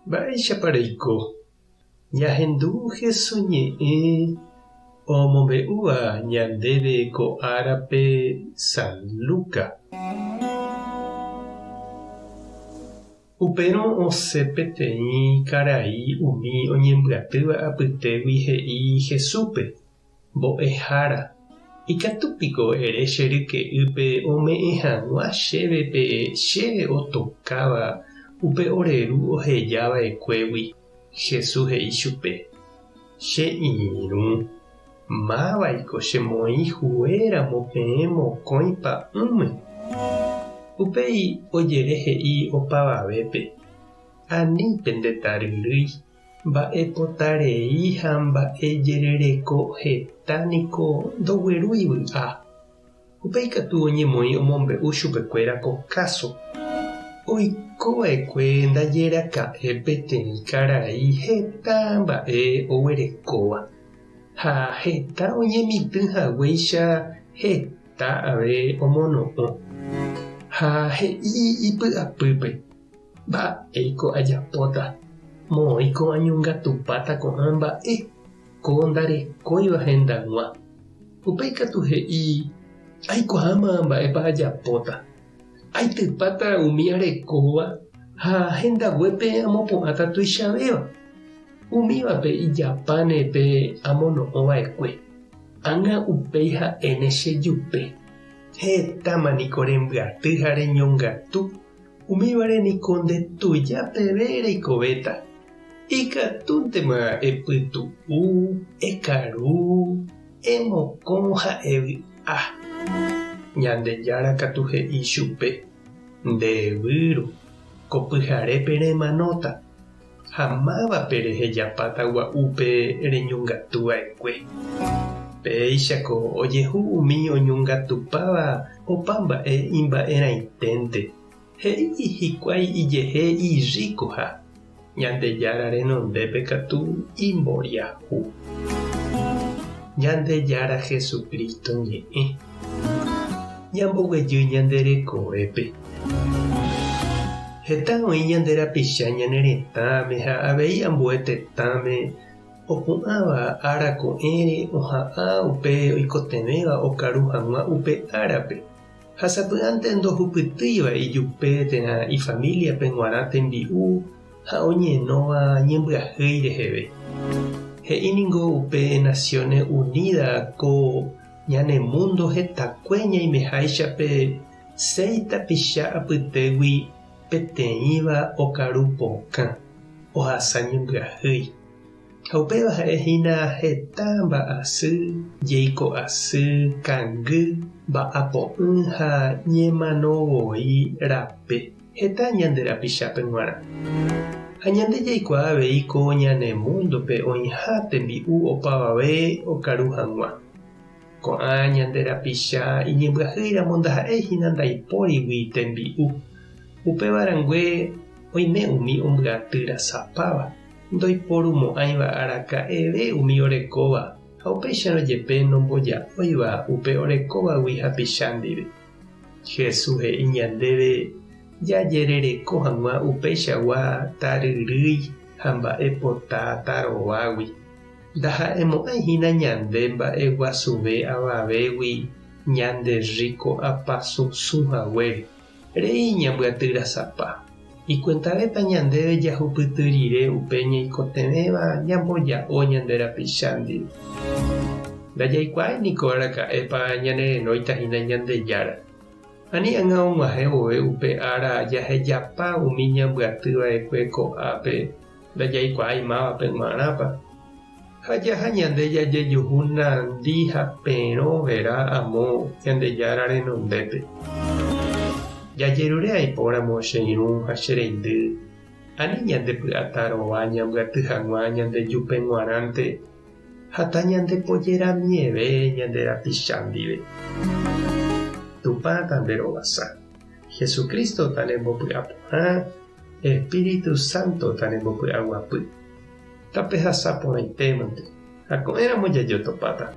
Mba'éichapareiko ñahendu Jesús ñe'ẽ omombe'úva ñandéve ko árape San Luka. Upérõ osẽ peteĩ karai umi oñembyatýva apytégui he'i Jesúspe: mbo'ehára, ikatúpiko ere che ryke'ýpe ome'ẽ hag̃ua chéve pe che otokáva upe oreru ohejava'ekuégui. Jesús he'i chupe: che irũ, mávaiko chemoĩ huéramo peẽ mokõi pa'ũme. Upéi ojere he'i opavavépe: anípe ndetaryrýi, mba'epotarei ha mba'ejerereko hetániko ndoguerúivy'a. Upéi katu oñemoĩ omombe'u chupekuéra ko káso. Oikova'ekue ndajeraka'e peteĩ karai heta mba'e oguerekóva. Ha heta oñemitỹhaguéicha heta ave omono'õ. Ha he'i ipy'apýpe: mba'éiko ajapóta, moõiko añongatupáta ko'ã mba'e ko ndarekóiva hendag̃ua. Upéi katu he'i: aikuaáma mba'épa ajapóta, aitypáta umi arekóva ha hendaguépe amopu'ãta tuichavéva. Umívape ijapáne pe amono'õva'ekue. Ág̃a upéi ha'éne chejupe. Hétama niko rembyatý ha reñongatu. Umívare niko ndetuja peve reikovéta. Ikatúntema epytu'u, ekaru, emokõ ha evy'a. Ñandejára katu he'i chupe: ndevýru, ko pyharépe remanóta. Ha mávape rehejapáta gua'úpe reñongatuva'ekue. Péichako ojehu umi oñongatupáva opa mba'e imba'erãiténte. He'i hikuái ijehe iríkoha. Ñandejára renondépe katu imboriahu. Ñandejára Jesukristo ñe'ẽ ñamboguejy ñande rekovépe. Heta oĩ ñande rapicha ñane retãme ha avei ambue tetãme opu'ãva ára ko'ẽre oha'ã upe oikotevẽva okaru hag̃ua upe árape. Ha sapy'ánte ndohupytýiva ijupe térã ifamiliape g̃uarã tembi'u ha oñenóva ñembyahýi reheve. He'íningo upe Naciones Unidas ko ñanemundo hetakue ñaimeháichape 6 tapicha apytégui peteĩva okaru pokã ohasa ñembyahýi. Ha upéva ha'ehína heta mba'asy, jeiko'asy, kangy, mba'apo'ỹ ha ñemanovoi rape heta ñande rapichápe g̃uarã. Ha ñande jaikuaa avei ko ñanemúndope oĩha tembi'u opavave okaru hag̃ua. Ko'ã ñande rapicha iñembyahýiramo ndaha'éhina ndaipórigui tembi'u. Upevarangue oime umi ombyatýrasapáva. Ndoiporumo'ãiva araka'eve umi orekóva ha upéicharõ jepe nomboja'óiva upe orekóvagui hapicha ndive. Jesús he'i ñandéve jajerereko hag̃ua upéichagua taryrýi ha mba'epota tarovágui. Ndaha'emo'ãihína ñande mba'e guasuve avavégui ñande ríko apasusuhaguére. Rey ñambyatýrasapa. Ikuentavéta ñandéve jahupyty rire upe ñaikotevẽva ñamboja'o ñande rapicha ndive. Ndajaikuáai niko araka'épa ñanerenóitahína Ñandejára. Ani ág̃a og̃uahẽ vove upe ára jahejapa umi ñambyatýva'ekue ko'ápe ndajaikuáai mávape g̃uarãpa. Ha jaha ñande jajejuhu nandi ha perõvera amo Ñandejára renondépe. Jajerure aipóramo che irũ ha che reindy. Ani ñandepy'atarova ñambyatý hag̃ua ñandejupe g̃uarãnte hata ñandepojéramieve ñande rapicha ndive. Tupã tanderovasa. Jesucristo tanembopy'aporã, Espíritu Santo tanembopy'aguapy. Tape hasapórãitémante ha ko'ẽramo jajotopáta.